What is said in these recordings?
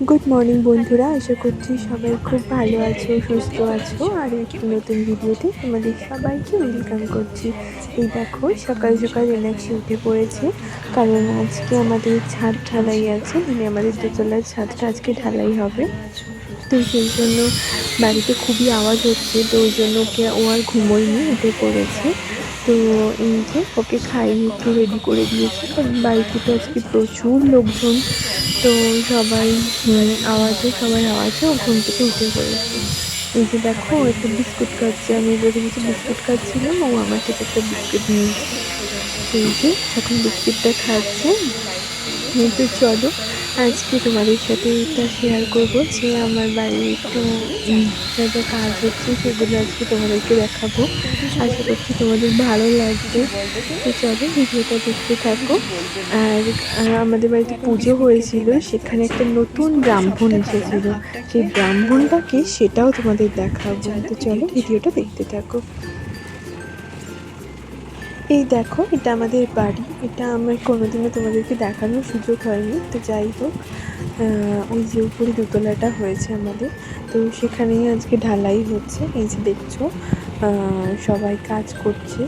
Good morning বন্ধুরা, আশা করছি সবাই খুব ভালো আছো, সুস্থ আছো। আর একটি নতুন ভিডিওতে তোমাদের সবাইকে ওয়েলকাম করছি। এই দেখো সকাল সকাল রিল্যাক্সে উঠে পড়েছে, কারণ আজকে আমাদের ছাদ ঢালাই আছে, মানে আমাদের দোতলার ছাদটা আজকে ঢালাই হবে। তো সেই জন্য বাড়িতে খুবই আওয়াজ হচ্ছে, তো ওই জন্য ও আর ঘুমোয়নি, উঠে পড়েছে। তো এই যে ওকে খাইয়ে একটু রেডি করে দিয়েছি, কারণ বাড়িতে তো আজকে প্রচুর লোকজন। তো সবাই সবার আওয়াজে ও ঘুম থেকে উঠে পড়েছে। এই যে দেখো ও একটা বিস্কুট খাচ্ছে, আমি বসে বসে বিস্কুট খাচ্ছিলাম, ও আমার থেকে একটা বিস্কুট নিয়েছে। এই যে এখন বিস্কিটটা খাচ্ছে। তো চলো আজকে তোমাদের সাথে এটা শেয়ার করবো যে আমার বাড়ির একটু যা যা কাজ হচ্ছে সেগুলো আজকে তোমাদেরকে দেখাবো। আশা করছি তোমাদের ভালো লাগবে। তো চলো ভিডিওটা দেখতে থাকো। আর আমাদের বাড়িতে পুজো হয়েছিল, সেখানে একটা নতুন ব্রাহ্মণ এসেছিল, সেই ব্রাহ্মণটাকে সেটাও তোমাদের দেখাবো। তো চলো ভিডিওটা দেখতে থাকো। এই দেখো এটা আমাদের বাড়ি, এটা আমার কোনোদিনও তোমাদেরকে দেখানোর সুযোগ হয়নি। তো যাই হোক, ওই যে উপরে দোতলাটা হয়েছে আমাদের, তো সেখানেই আজকে ঢালাই হচ্ছে। এই যে দেখছো সবাই কাজ করছে,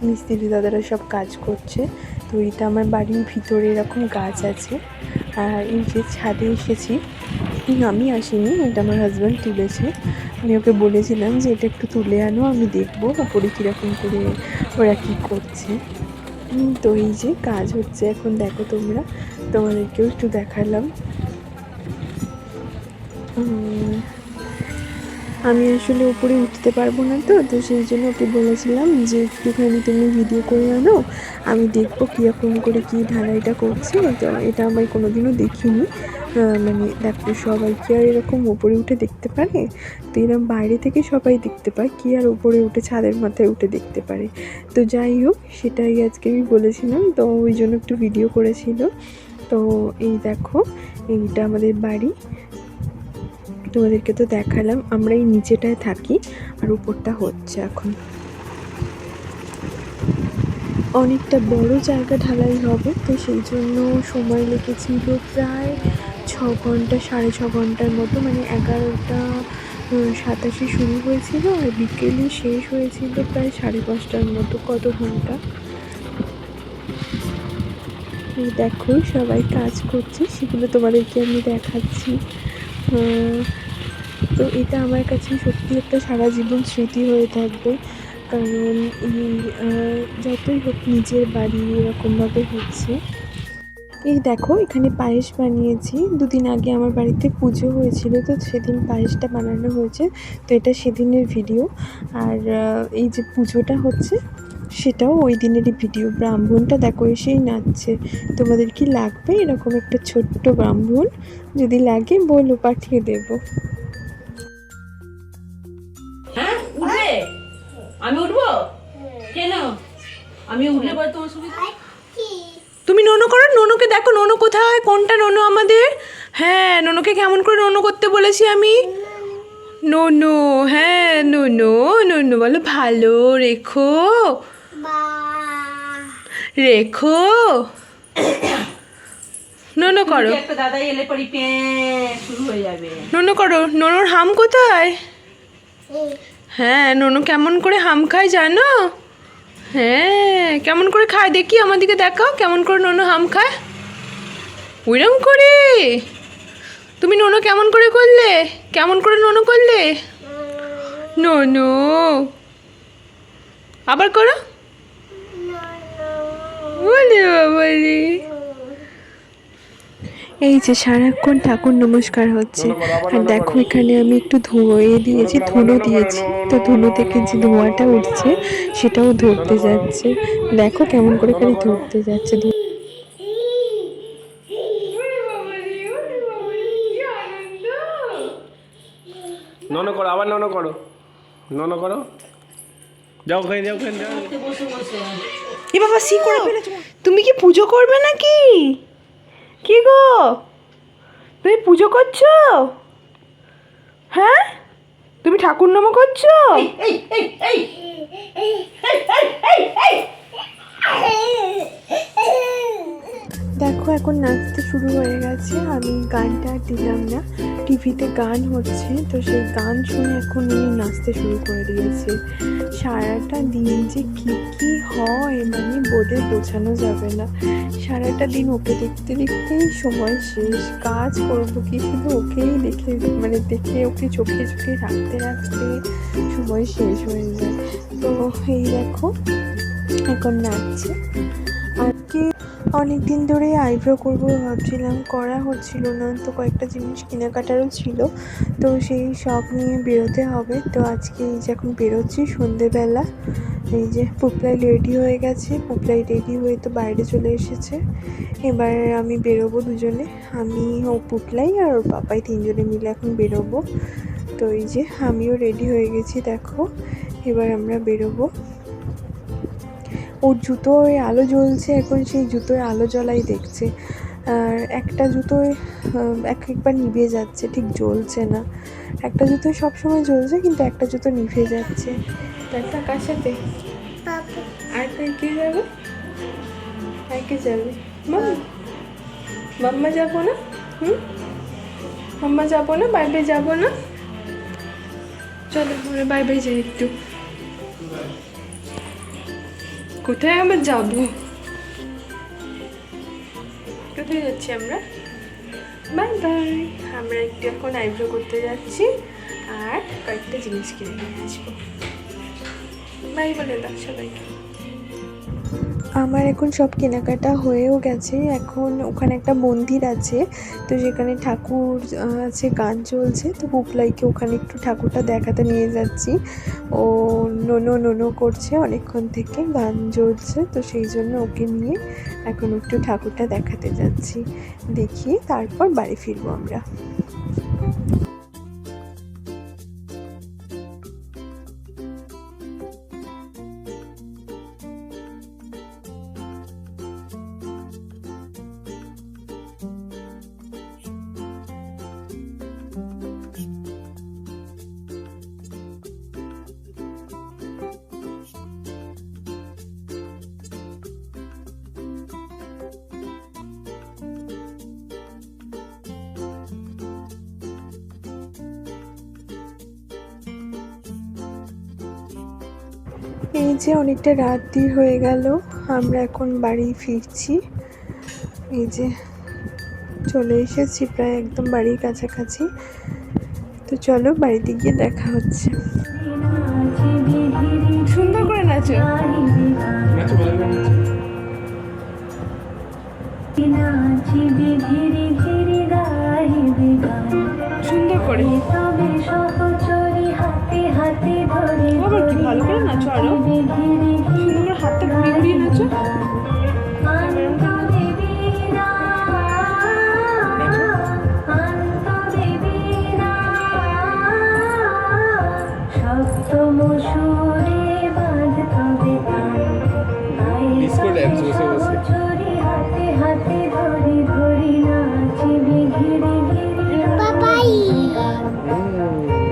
মিস্ত্রি দাদারা সব কাজ করছে। তো এটা আমার বাড়ির ভিতরে এরকম গাছ আছে। আর এই যে ছাদে এসেছি, আমি আসিনি, এটা আমার হাজব্যান্ড তুলেছে। আমি ওকে বলেছিলাম যে এটা একটু তুলে আনো, আমি দেখবো ওপরে কীরকম করে ওরা কী করছে। তো এই যে কাজ হচ্ছে এখন, দেখো তোমরা, তোমাদেরকেও একটু দেখালাম। আমি আসলে উপরে উঠতে পারবো না, তো সেই জন্য ওকে বলেছিলাম যে একটুখানি তুমি ভিডিও করে আনো, আমি দেখবো কীরকম করে কী ঢালাইটা করছে। তো এটা আমি কোনোদিনও দেখিনি। মানে দেখো সবাই কি আর এরকম উপরে উঠে দেখতে পারে? তো এরকম বাইরে থেকে সবাই দেখতে পায়, কি আর উপরে উঠে ছাদের মাথায় উঠে দেখতে পারে? তো যাই হোক, সেটাই আজকে আমি বলেছিলাম, তো ওই জন্য একটু ভিডিও করেছিল। তো এই দেখো এইটা আমাদের বাড়ি, তোমাদেরকে তো দেখালাম। আমরা এই নিচেটায় থাকি আর উপরটা হচ্ছে এখন। অনেকটা বড় জায়গা ঢালাই হবে, তো সেই জন্য সময় লেগেছিল প্রায় 6 ঘন্টা, 6.5 ঘন্টার মতো। মানে 11টা 87 শুরু হয়েছিল আর বিকেলে শেষ হয়েছিল প্রায় 5:30টার মতো। কত ঘন্টা! এই দেখো সবাই কাজ করছে, সেগুলো তোমাদেরকে আমি দেখাচ্ছি। তো এটা আমার কাছে সত্যি একটা সারা জীবন স্মৃতি হয়ে থাকবে, কারণ এই যতই হোক নিজের বাড়ি এরকমভাবে হচ্ছে। এই দেখো এখানে পায়েস বানিয়েছি, 2 দিন আগে আমার বাড়িতে পুজো হয়েছিল, তো সেদিন পায়েসটা বানানো হয়েছে। তো এটা সেদিনের ভিডিও। আর এই যে পুজোটা হচ্ছে সেটাও ওই দিনেরই ভিডিও। ব্রাহ্মণটা দেখো এসেই নাচছে। তোমাদের কি লাগবে এরকম একটা ছোট্ট ব্রাহ্মণ? যদি লাগে বলো, পাঠিয়ে দেবো। আমি উঠবো কেন? আমি উঠলে পরে তোমার সুবিধা। তুমি নোনো করো, নোনোকে দেখো, নোনো কোথায়, কোনটা নোনো আমাদের? হ্যাঁ, নোনোকে কেমন করে নোনো করতে বলেছি আমি? নোনো, হ্যাঁ নোনো, নোনো বলো, ভালো রেখো, রেখো। নোনো করো, একটা দাদাই এলে পরি শুরু হয়ে যাবে। নোনো করো, নোনোর হাম কোথায়? হ্যাঁ, নোনো কেমন করে হাম খায় জানো? হ্যাঁ, কেমন করে খায় দেখি, আমার দিকে দেখাও কেমন করে নোনো হাম খায়। ওইরকম করে? তুমি নোনো কেমন করে করলে? কেমন করে নোনো করলে? নোনো আবার করো। বলে বাবারে, এই যে সারাক্ষণ ঠাকুর নমস্কার হচ্ছে। আর দেখো এখানে আমি একটু দিয়েছি, ধুনো দিয়েছি। তো ধুনো থেকে যে ধোঁয়াটা উঠছে সেটাও ধরতে যাচ্ছে। দেখো কেমন করে খালি ধরতে যাচ্ছে। ননো করো, আবার ননো করো, ননো করো, যাও খাই, যাও খাই, যাও। এ বাবা, সি করে ফেলেছো। তুমি কি পুজো করবে নাকি? কি গো, তুমি পুজো করছো? হ্যাঁ, তুমি ঠাকুর নাম করছো? দেখো এখন নাচতে শুরু হয়ে গেছে। আমি গানটা আর দিলাম না, টিভিতে গান হচ্ছে তো সেই গান শুনে এখন উনি নাচতে শুরু করে দিয়েছে। সারাটা দিন যে কী কী হয় মানে বলে বোঝানো যাবে না। সারাটা দিন ওকে দেখতে দেখতেই সময় শেষ। কাজ করবো কি, শুধু ওকেই দেখে মানে দেখে ওকে চোখে চোখে রাখতে রাখতে সময় শেষ হয়ে যায়। তো এই দেখো এখন নাচছে। আর কি অনেক দিন ধরে আইব্রো করবো ভাবছিলাম, করা হচ্ছিল না, তো কয়েকটা জিনিস কেনাকাটারও ছিল, তো সেই শখ নিয়ে বেরোতে হবে। তো আজকে এই যে এখন বেরোচ্ছি সন্ধেবেলা। এই যে পুপলাই রেডি হয়ে গেছে, পুপলাই রেডি হয়ে তো বাইরে চলে এসেছে। এবার আমি বেরোবো দুজনে, আমি ও পুপলাই আর ওর পাপাই তিনজনে মিলে এখন বেরোবো। তো এই যে আমিও রেডি হয়ে গেছি দেখো, এবার আমরা বেরোবো। ওর জুতোয় আলো জ্বলছে, এখন সেই জুতোয় আলো জ্বলাই দেখছে। আর একটা জুতোয় একবার নিভে যাচ্ছে, ঠিক জ্বলছে না। একটা জুতোয় সবসময় জ্বলছে কিন্তু একটা জুতো নিভে যাচ্ছে। একটা কার সাথে আর কে যাবে? আর কে যাবে? মাম্মা যাবো না? মাম্মা যাবো না? বাই বাই যাবো না? চলো আমরা বাই বাই যাই একটু। কোথায় আবার যাবো? কোথায় যাচ্ছি আমরা? Bye bye. আমরা একটু এখন আইব্রো করতে যাচ্ছি আর কয়েকটা জিনিস কিনে নিয়ে আসবো। বাই বলে দাও সবাইকে। আমার এখন সব কেনাকাটা হয়েও গেছে। এখন ওখানে একটা মন্দির আছে, তো সেখানে ঠাকুর আছে, গান চলছে, তো পুপলাইকে ওখানে একটু ঠাকুরটা দেখাতে নিয়ে যাচ্ছি। ও নোনো নোনো করছে অনেকক্ষণ থেকে, গান জ্বলছে, তো সেই জন্য ওকে নিয়ে এখন একটু ঠাকুরটা দেখাতে যাচ্ছি। দেখিয়ে তারপর বাড়ি ফিরবো আমরা। এই যে অনেকটা রাত্রি হয়ে গেল, আমরা এখন বাড়ি ফিরছি। এই যে চলে এসেছি প্রায় একদম বাড়ির কাছাকাছি। তো চলো বাড়িতে গিয়ে দেখা হচ্ছে। সুন্দর করে নাচো। সুন্দর করে আবার কি ভালো করে নাচো, আরো সুন্দর করে হাতটা ঘুরিয়ে ঘুরিয়ে নাচো।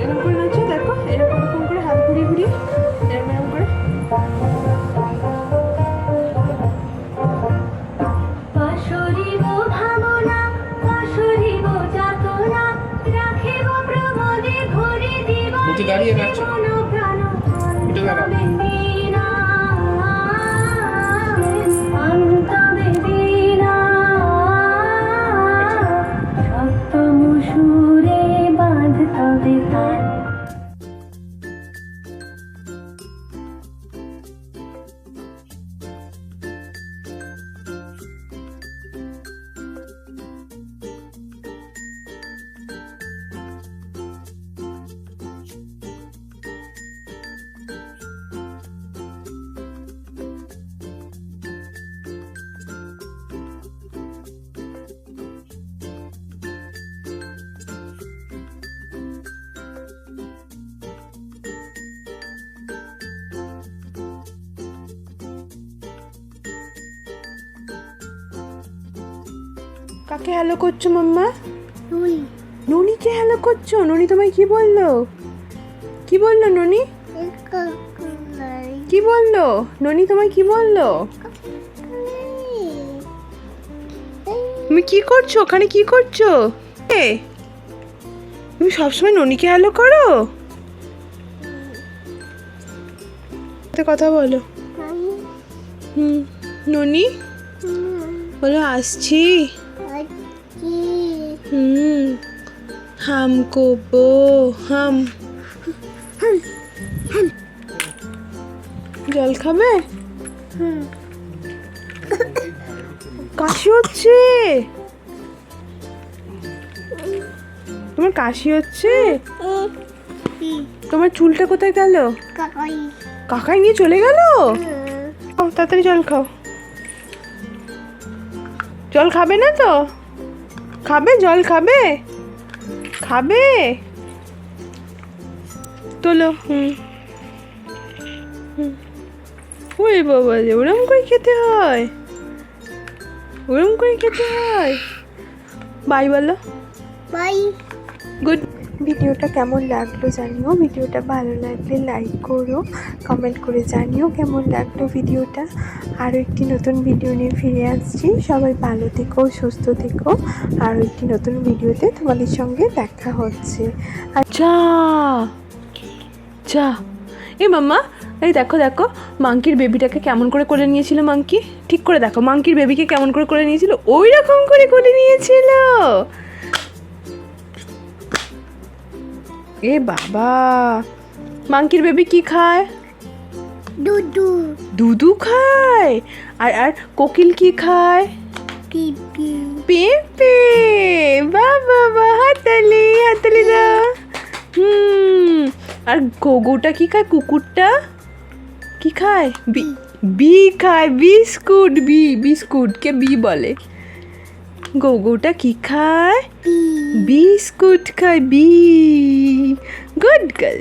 এরকম করে নাচো, দেখো এরকম করে হাত ঘুরিয়ে ঘুরিয়ে এরকম করে। দাঁড়িয়ে নাচো, কাকে হ্যালো করছো মাম্মা? ননিকে হ্যালো করছো? ননি তোমায় কি বললো? কি বললো ননি? কি বললো ননি তোমায়? কি বললো? তুমি কি করছো ওখানে, কি করছো? এ তুমি সবসময় ননিকে হ্যালো করো? কথা বলো। ননি বলো আসছি। হাম কোবো হাম। জল খাবে? কাশি হচ্ছে, তোমার কাশি হচ্ছে? তোমার চুলটা কোথায় গেল? কাকাই নিয়ে চলে গেল? তাড়াতাড়ি জল খাও। জল খাবে না তো? খাবে জল, খাবে খাবে? তোলো। ওই বাবা রে, ওরম করে খেতে হয়, ওরম করে খেতে হয়। বাই বলো। বাই। গুড। ভিডিওটা কেমন লাগলো জানিও, ভিডিওটা ভালো লাগলে লাইক করো, কমেন্ট করে জানিও কেমন লাগলো ভিডিওটা। আরও একটি নতুন ভিডিও নিয়ে ফিরে আসছি। সবাই ভালো থেকো, সুস্থ থেকো। আরও একটি নতুন ভিডিওতে তোমাদের সঙ্গে দেখা হচ্ছে। আচ্ছা চা এ মাম্মা, এই দেখো দেখো মাংকির বেবিটাকে কেমন করে কোলে নিয়েছিল মাংকি। ঠিক করে দেখো মাংকির বেবিকে কেমন করে কোলে নিয়েছিল, ওই রকম করে কোলে নিয়েছিল। এ বাবা, মাংকির বেবি কি খায়? দুদু। দুধু খায়। আর আর কোকিল কি খায়? পিপি। পেঁপে। বাবা বা, হাতালি হাতালি দাও। আর গোগোটা কি খায়? কুকুরটা কি খায়? বি খায়, বিস্কুট। বিস্কুট কে বি বলে। গোগোটা কি খায়? বিস্কুট খায়, বি। Good girl.